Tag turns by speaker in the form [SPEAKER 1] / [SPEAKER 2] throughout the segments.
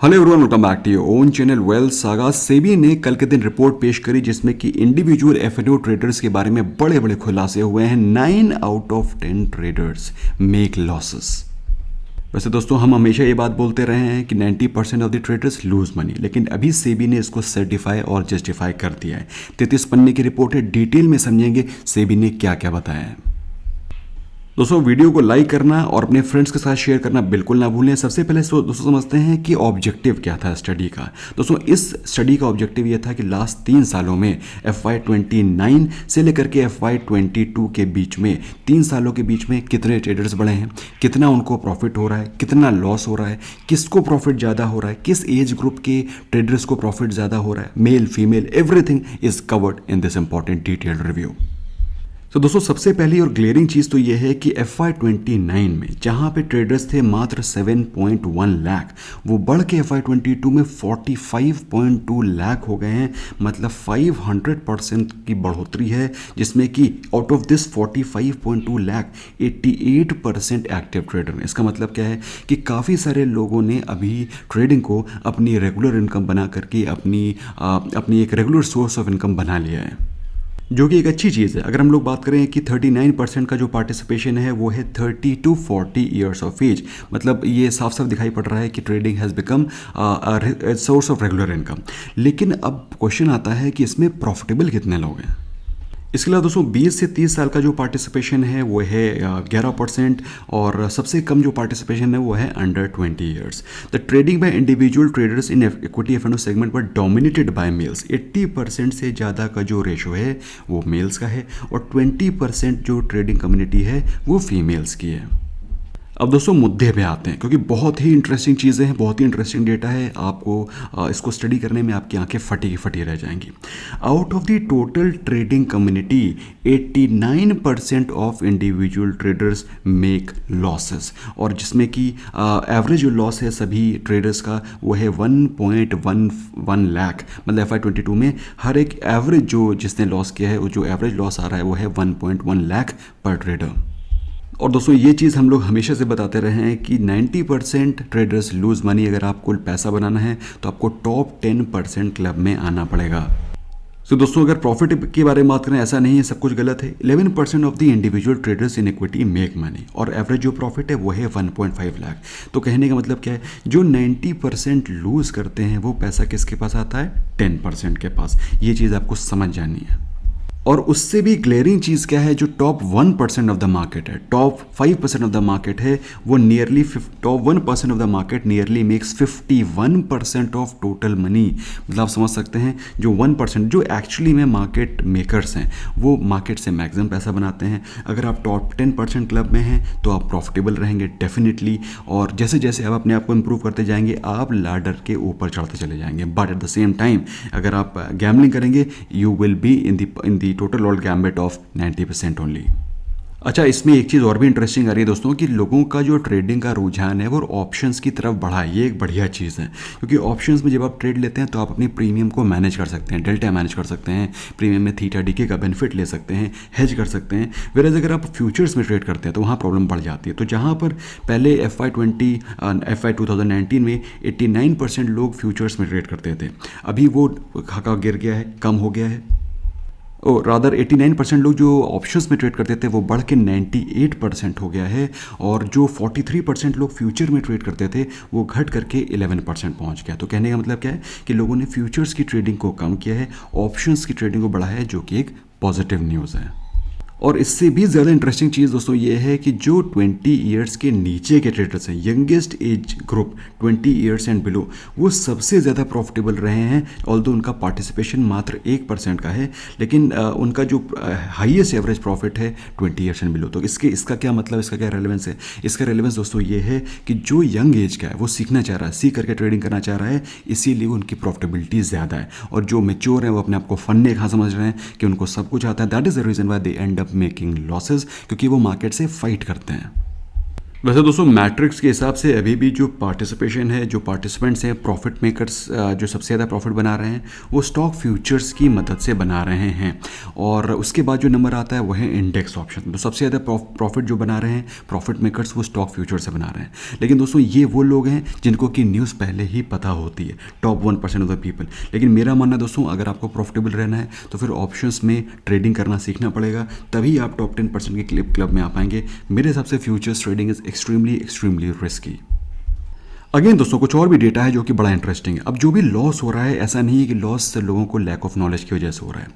[SPEAKER 1] Hello everyone, welcome back to your own channel Wealth Saga. SEBI ने कल के दिन रिपोर्ट पेश करी जिसमें कि इंडिविजुअल एफएनओ ट्रेडर्स के बारे में बड़े बड़े खुलासे हुए हैं। 9 out of 10 traders make losses. वैसे दोस्तों, हम हमेशा ये बात बोलते रहे हैं कि 90% of the traders lose money, लेकिन अभी सेबी ने इसको सर्टिफाई और जस्टिफाई कर दिया है। 33 पन्ने की रिपोर्ट है, डिटेल में समझेंगे सेबी ने क्या क्या बताया है। दोस्तों, वीडियो को लाइक करना और अपने फ्रेंड्स के साथ शेयर करना बिल्कुल ना भूलें। सबसे पहले दोस्तों समझते हैं कि ऑब्जेक्टिव क्या था स्टडी का। दोस्तों, इस स्टडी का ऑब्जेक्टिव ये था कि लास्ट 3 सालों में FY29 से लेकर के FY22 के बीच में 3 सालों के बीच में कितने ट्रेडर्स बढ़े हैं, कितना उनको प्रॉफिट हो रहा है, कितना लॉस हो रहा है, किसको प्रॉफिट ज़्यादा हो रहा है, किस एज ग्रुप के ट्रेडर्स को प्रॉफिट ज़्यादा हो रहा है, male female, everything is covered in this important detailed review. तो दोस्तों, सबसे पहली और ग्लेयरिंग चीज़ तो ये है कि FY29 में जहाँ पे ट्रेडर्स थे मात्र 7.1 लाख, वो बढ़ के FY22 में 45.2 लाख हो गए हैं। मतलब 500% की बढ़ोतरी है, जिसमें कि out of this 45.2 lakh 88% active trader हैं। इसका मतलब क्या है कि काफ़ी सारे लोगों ने अभी ट्रेडिंग को अपनी रेगुलर इनकम बना करके अपनी एक रेगुलर सोर्स ऑफ इनकम बना लिया है, जो कि एक अच्छी चीज़ है। अगर हम लोग बात करें कि 39% का जो पार्टिसिपेशन है वो है 30 to 40 ईयर्स ऑफ एज। मतलब ये साफ साफ दिखाई पड़ रहा है कि trading has become source of regular income. लेकिन अब क्वेश्चन आता है कि इसमें प्रॉफिटेबल कितने लोग हैं। इसके अलावा दोस्तों 20 से 30 साल का जो पार्टिसिपेशन है वो है 11%, और सबसे कम जो पार्टिसिपेशन है वो है under 20 years. The trading by individual traders in equity FNO segment पर डोमिनेटेड बाय मेल्स। 80% से ज़्यादा का जो रेशो है वो मेल्स का है, और 20% जो ट्रेडिंग कम्युनिटी है वो फीमेल्स की है। अब दोस्तों मुद्दे पे आते हैं, क्योंकि बहुत ही इंटरेस्टिंग चीज़ें हैं, बहुत ही इंटरेस्टिंग डेटा है। आपको इसको स्टडी करने में आपकी आंखें फटी फटी रह जाएंगी। Out of the total trading community 89% of individual traders make losses, और जिसमें कि एवरेज जो लॉस है सभी ट्रेडर्स का वो है 1.11 लाख। मतलब FY22 में हर एक एवरेज जो जिसने लॉस किया है, वो जो एवरेज लॉस आ रहा है वो है 1.1 लाख पर ट्रेडर। और दोस्तों, ये चीज़ हम लोग हमेशा से बताते रहे हैं कि 90% ट्रेडर्स लूज मनी। अगर आपको पैसा बनाना है तो आपको टॉप 10% क्लब में आना पड़ेगा। तो दोस्तों, अगर प्रॉफिट के बारे में बात करें, ऐसा नहीं है सब कुछ गलत है। 11% of the individual traders in equity make money, और एवरेज जो प्रॉफिट है वो है 1.5 लाख। तो कहने का मतलब क्या है, जो 90% लूज करते हैं वो पैसा किसके पास आता है, 10% के पास। ये चीज़ आपको समझ जानी है। और उससे भी ग्लेयरिंग चीज़ क्या है, जो टॉप 1% ऑफ द मार्केट है, टॉप 5% ऑफ द मार्केट है, वो top 1% of the market nearly makes 51% of total money. मतलब आप समझ सकते हैं, जो 1% जो एक्चुअली में मार्केट मेकर्स हैं वो मार्केट से मैक्सिमम पैसा बनाते हैं। अगर आप टॉप 10% क्लब में हैं तो आप प्रॉफिटेबल रहेंगे डेफिनेटली, और जैसे जैसे आप अपने आप को इम्प्रूव करते जाएंगे आप लाडर के ऊपर चढ़ते चले जाएंगे। But at the same time अगर आप गैम्बलिंग करेंगे you will be in the total old gambit of 90% only। अच्छा, इसमें एक चीज़ और भी इंटरेस्टिंग आ रही है दोस्तों, कि लोगों का जो ट्रेडिंग का रुझान है वो ऑप्शंस की तरफ बढ़ा है। ये एक बढ़िया चीज़ है, क्योंकि ऑप्शंस में जब आप ट्रेड लेते हैं तो आप अपनी प्रीमियम को मैनेज कर सकते हैं, डेल्टा मैनेज कर सकते हैं, प्रीमियम में थीटा डीके का बेनिफिट ले सकते हैं, हेज कर सकते हैं। वेराज अगर आप फ्यूचर्स में ट्रेड करते हैं तो वहाँ प्रॉब्लम बढ़ जाती है। तो जहाँ पर पहले FY2019 में 89% लोग फ्यूचर्स में ट्रेड करते थे, अभी वो खाका गिर गया है, कम हो गया है। और रादर 89% लोग जो ऑप्शंस में ट्रेड करते थे वो बढ़ के 98% हो गया है, और जो 43% लोग फ्यूचर में ट्रेड करते थे वो घट करके 11% पहुंच गया। तो कहने का मतलब क्या है कि लोगों ने फ्यूचर्स की ट्रेडिंग को कम किया है, ऑप्शंस की ट्रेडिंग को बढ़ाया है, जो कि एक पॉजिटिव न्यूज़ है। और इससे भी ज़्यादा इंटरेस्टिंग चीज़ दोस्तों ये है कि जो 20 ईयर्स के नीचे के ट्रेडर्स हैं, youngest age group 20 years and below, वो सबसे ज़्यादा प्रॉफिटेबल रहे हैं। ऑल्दो उनका पार्टिसिपेशन मात्र 1% का है, लेकिन उनका जो हाईएस्ट एवरेज प्रॉफिट है 20 ईयर्स एंड बिलो। तो इसका क्या मतलब, इसका क्या रेलेवेंस है? इसका रेलेवेंस दोस्तों ये है कि जो यंग एज का है वो सीखना चाह रहा है, सीख करके ट्रेडिंग करना चाह रहा है, इसीलिए उनकी प्रॉफिटेबिलिटी ज़्यादा है। और जो मेच्योर हैं वो अपने आप को फन्ने खा समझ रहे हैं कि उनको सब कुछ आता है। That is the reason why they and up making losses, क्योंकि वो मार्केट से फाइट करते हैं। वैसे दोस्तों मैट्रिक्स के हिसाब से अभी भी जो पार्टिसिपेशन है, जो पार्टिसिपेंट्स हैं, प्रॉफिट मेकर्स जो सबसे ज़्यादा प्रॉफिट बना रहे हैं वो स्टॉक फ्यूचर्स की मदद से बना रहे हैं। और उसके बाद जो नंबर आता है वह है इंडेक्स ऑप्शन। तो सबसे ज़्यादा प्रॉफिट जो बना रहे हैं प्रॉफिट मेकर्स वो स्टॉक फ्यूचर से बना रहे हैं। लेकिन दोस्तों ये वो लोग हैं जिनको कि न्यूज़ पहले ही पता होती है, टॉप 1% ऑफ द पीपल। लेकिन मेरा मानना दोस्तों, अगर आपको प्रॉफिटेबल रहना है तो फिर ऑप्शंस में ट्रेडिंग करना सीखना पड़ेगा, तभी आप टॉप 10% के क्लब में आ पाएंगे। मेरे हिसाब से futures trading is extremely risky. Again दोस्तों कुछ और भी डेटा है जो कि बड़ा इंटरेस्टिंग है। अब जो भी लॉस हो रहा है, ऐसा नहीं है कि लॉस लोगों को लैक ऑफ नॉलेज की वजह से हो रहा है।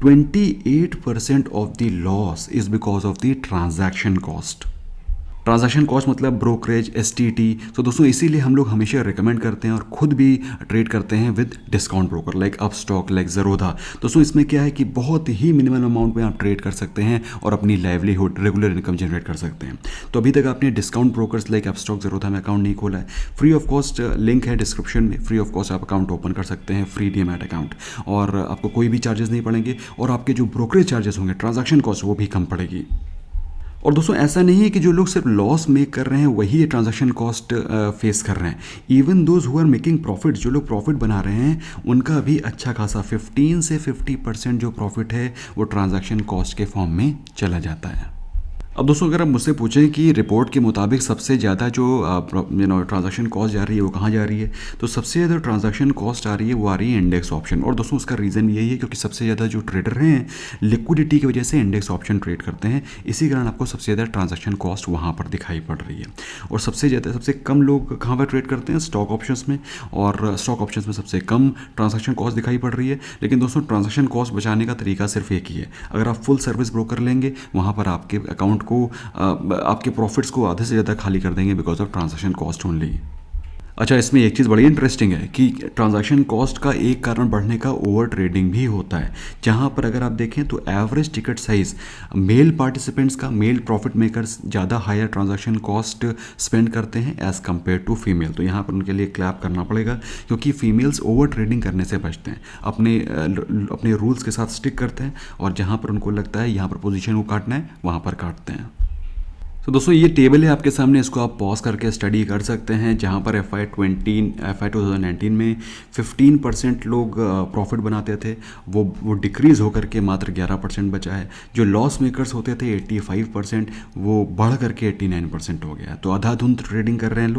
[SPEAKER 1] 28% of the loss is because of the transaction cost. Transaction cost मतलब ब्रोकरेज, STT। तो दोस्तों इसीलिए हम लोग हमेशा रिकमेंड करते हैं और खुद भी ट्रेड करते हैं with discount broker like Upstox, like Zerodha. दोस्तों इसमें क्या है कि बहुत ही मिनिमम अमाउंट में आप ट्रेड कर सकते हैं और अपनी लाइवलीहुड, रेगुलर इनकम जनरेट कर सकते हैं। तो अभी तक आपने डिस्काउंट ब्रोकर्स लाइक अपस्टॉक, ज़रोधा में अकाउंट नहीं खोला है, फ्री ऑफ कॉस्ट लिंक है डिस्क्रिप्शन में, फ्री ऑफ कॉस्ट आप अकाउंट ओपन कर सकते हैं, फ्री डीमैट अकाउंट, और आपको कोई भी चार्जेस नहीं पड़ेंगे और आपके जो ब्रोकरेज चार्जेस होंगे, ट्रांजैक्शन कॉस्ट, वो भी कम पड़ेगी। और दोस्तों ऐसा नहीं है कि जो लोग सिर्फ लॉस मेक कर रहे हैं वही ये ट्रांजैक्शन कॉस्ट फेस कर रहे हैं। Even those who are making profit, जो लोग प्रॉफिट बना रहे हैं, उनका भी अच्छा खासा 15 से 50% जो प्रॉफिट है वो ट्रांजैक्शन कॉस्ट के फॉर्म में चला जाता है। अब दोस्तों अगर आप मुझसे पूछें कि रिपोर्ट के मुताबिक सबसे ज़्यादा जो ट्रांजैक्शन कॉस्ट जा रही है वो कहाँ जा रही है, तो सबसे ज़्यादा ट्रांजैक्शन कॉस्ट आ रही है वो आ रही है इंडेक्स ऑप्शन। और दोस्तों उसका रीज़न यही है क्योंकि सबसे ज़्यादा जो ट्रेडर हैं लिक्विडिटी की वजह से इंडेक्स ऑप्शन ट्रेड करते हैं, इसी कारण आपको सबसे ज़्यादा ट्रांजैक्शन कॉस्ट वहाँ पर दिखाई पड़ रही है। और सबसे कम लोग कहाँ पर ट्रेड करते हैं, स्टॉक ऑप्शंस में, और स्टॉक ऑप्शंस में सबसे कम ट्रांजैक्शन कॉस्ट दिखाई पड़ रही है। लेकिन दोस्तों ट्रांजैक्शन कॉस्ट बचाने का तरीका सिर्फ एक ही है, अगर आप फुल सर्विस ब्रोकर लेंगे वहाँ पर आपके अकाउंट को आपके प्रॉफिट्स को आधे से ज़्यादा खाली कर देंगे because of transaction cost only. अच्छा, इसमें एक चीज़ बड़ी इंटरेस्टिंग है कि ट्रांजैक्शन कॉस्ट का एक कारण बढ़ने का ओवर ट्रेडिंग भी होता है, जहां पर अगर आप देखें तो average ticket size male participants का, मेल प्रॉफिट मेकर्स ज़्यादा हायर ट्रांजैक्शन कॉस्ट स्पेंड करते हैं एज़ कम्पेयर टू फीमेल। तो यहाँ पर उनके लिए क्लैप करना पड़ेगा क्योंकि फीमेल्स ओवर ट्रेडिंग करने से बचते हैं, अपने रूल्स के साथ स्टिक करते हैं और जहाँ पर उनको लगता है यहाँ पर पोजीशन को काटना है वहाँ पर काटते हैं। तो दोस्तों ये टेबल है आपके सामने, इसको आप पॉज करके स्टडी कर सकते हैं, जहाँ पर FY 2019 में 15% लोग प्रॉफिट बनाते थे, वो डिक्रीज़ होकर के मात्र 11% बचा है। जो लॉस मेकर्स होते थे 85%, वो बढ़ करके 89% हो गया। तो आधाधुंध ट्रेडिंग कर रहे हैं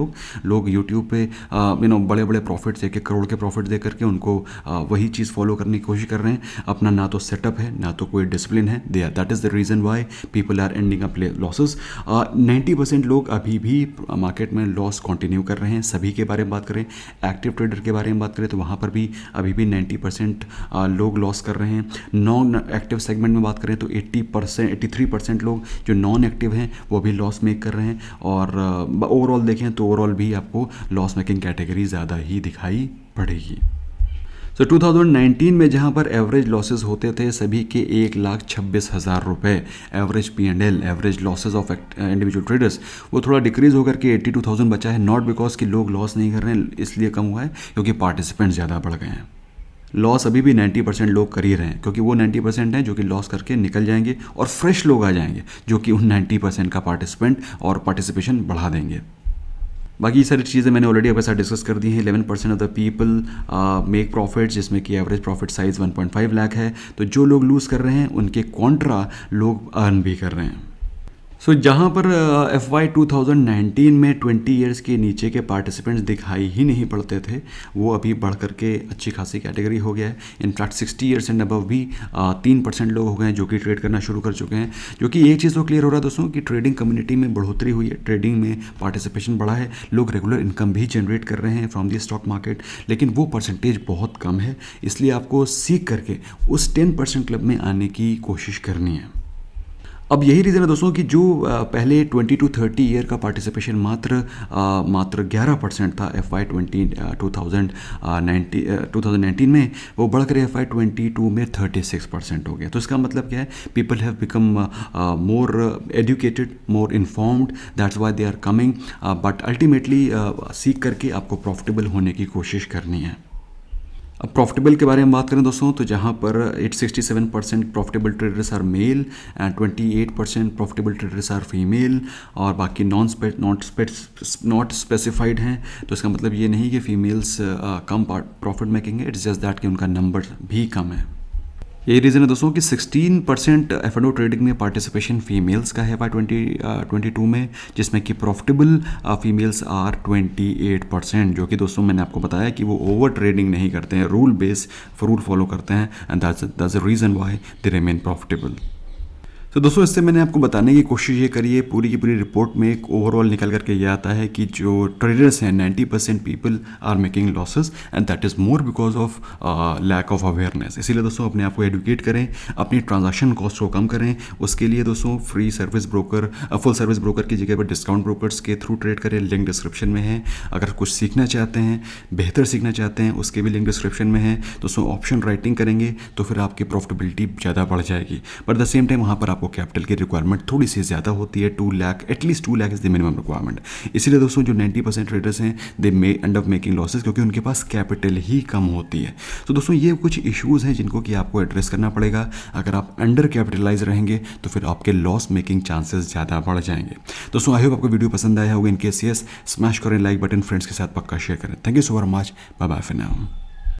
[SPEAKER 1] लोग यूट्यूब पे बड़े बड़े प्रॉफिट्स, 1-1 करोड़ के प्रॉफिट दे करके उनको वही चीज़ फॉलो करने की कोशिश कर रहे हैं। अपना ना तो सेटअप है ना तो कोई डिसिप्लिन है, that is the reason why people are ending up losses. 90% लोग अभी भी मार्केट में लॉस कंटिन्यू कर रहे हैं। सभी के बारे में बात करें, एक्टिव ट्रेडर के बारे में बात करें तो वहाँ पर भी अभी भी 90% लोग लॉस कर रहे हैं। नॉन एक्टिव सेगमेंट में बात करें तो 83% लोग जो नॉन एक्टिव हैं वो भी लॉस मेक कर रहे हैं। और ओवरऑल देखें तो ओवरऑल भी आपको लॉस मेकिंग कैटेगरी ज़्यादा ही दिखाई पड़ेगी। तो 2019 में जहां पर एवरेज लॉसेस होते थे सभी के 1,26,000 रुपये, average P&L, average losses of individual traders, वो थोड़ा डिक्रीज़ होकर के 82,000 बचा है। नॉट बिकॉज कि लोग लॉस नहीं कर रहे हैं इसलिए कम हुआ है, क्योंकि पार्टिसिपेंट ज़्यादा बढ़ गए हैं। लॉस अभी भी 90% लोग कर ही रहे हैं, क्योंकि वो 90% हैं जो कि लॉस करके निकल जाएंगे और फ्रेश लोग आ जाएंगे जो कि उन 90% का पार्टिसिपेशन बढ़ा देंगे। बाकी ये सारी चीज़ें मैंने ऑलरेडी आपके साथ डिस्कस कर दी हैं। 11% of the people make profits, जिसमें कि एवरेज प्रॉफिट साइज़ 1.5 लाख है। तो जो लोग लूज़ कर रहे हैं उनके कॉन्ट्रा लोग अर्न भी कर रहे हैं। सो जहाँ पर FY 2019 में 20 ईयर्स के नीचे के पार्टिसिपेंट्स दिखाई ही नहीं पड़ते थे, वो अभी बढ़ करके अच्छी खासी कैटेगरी हो गया है। इनफैक्ट 60 ईयर्स एंड अबव भी 3% लोग हो गए हैं जो कि ट्रेड करना शुरू कर चुके हैं। जो कि एक चीज़ तो क्लियर हो रहा है दोस्तों कि ट्रेडिंग कम्युनिटी में बढ़ोतरी हुई है, ट्रेडिंग में पार्टिसिपेशन बढ़ा है, लोग रेगुलर इनकम भी जनरेट कर रहे हैं फ्रॉम दी स्टॉक मार्केट, लेकिन वो परसेंटेज बहुत कम है। इसलिए आपको सीख करके उस 10% क्लब में आने की कोशिश करनी है। अब यही रीज़न है दोस्तों कि जो पहले 20 to 30 ईयर का पार्टिसिपेशन मात्र 11% था FY 2019 में, वो बढ़कर FY 22 में 36% हो गया। तो इसका मतलब क्या है, people have become more educated, more informed, that's why they are coming. But ultimately सीख करके आपको प्रॉफिटेबल होने की कोशिश करनी है। अब प्रॉफिटेबल के बारे में बात करें दोस्तों, तो जहाँ पर 67% profitable traders are male and 28% profitable traders are female, और बाकी नॉट स्पेसिफाइड हैं। तो इसका मतलब ये नहीं कि फीमेल्स कम प्रॉफिट मेकिंग है, इट्स जस्ट दैट कि उनका नंबर भी कम है। यही रीज़न है दोस्तों कि 16% F&O ट्रेडिंग में पार्टिसिपेशन फीमेल्स का है बाय 2022 में, जिसमें कि प्रॉफिटेबल फीमेल्स आर 28%, जो कि दोस्तों मैंने आपको बताया कि वो ओवर ट्रेडिंग नहीं करते हैं, रूल फॉलो करते हैं, and that's the reason why they remain profitable. तो दोस्तों इससे मैंने आपको बताने की कोशिश ये करी है, पूरी की पूरी रिपोर्ट में एक ओवरऑल निकल करके ये आता है कि जो ट्रेडर्स हैं 90% people are making losses, and that is more because of lack of awareness. इसीलिए दोस्तों अपने आप को एडुकेट करें, अपनी ट्रांजैक्शन कॉस्ट को कम करें। उसके लिए दोस्तों free service broker, full service broker की जगह पर डिस्काउंट ब्रोकर्स के थ्रू ट्रेड करें, लिंक डिस्क्रिप्शन में है। अगर कुछ सीखना चाहते हैं, बेहतर सीखना चाहते हैं, उसके भी लिंक डिस्क्रिप्शन में है। दोस्तों ऑप्शन राइटिंग करेंगे तो फिर आपकी प्रॉफिटेबिलिटी ज़्यादा बढ़ जाएगी, बट द सेम टाइम वहाँ पर आपको कैपिटल की रिक्वायरमेंट थोड़ी सी ज़्यादा होती है। 2 lakh, at least 2 lakh is the minimum requirement. इसीलिए दोस्तों जो 90% ट्रेडर्स हैं दे मे एंड अप मेकिंग लॉसेस, क्योंकि उनके पास कैपिटल ही कम होती है। तो दोस्तों ये कुछ इश्यूज़ हैं जिनको कि आपको एड्रेस करना पड़ेगा। अगर आप अंडर कैपिटलाइज रहेंगे तो फिर आपके लॉस मेकिंग चांसेस ज़्यादा बढ़ जाएंगे। दोस्तों आई होप आपको वीडियो पसंद आया होगा। इनकेस यस, स्मैश करें लाइक बटन, फ्रेंड्स के साथ पक्का शेयर करें। Thank you so very much, bye bye for now.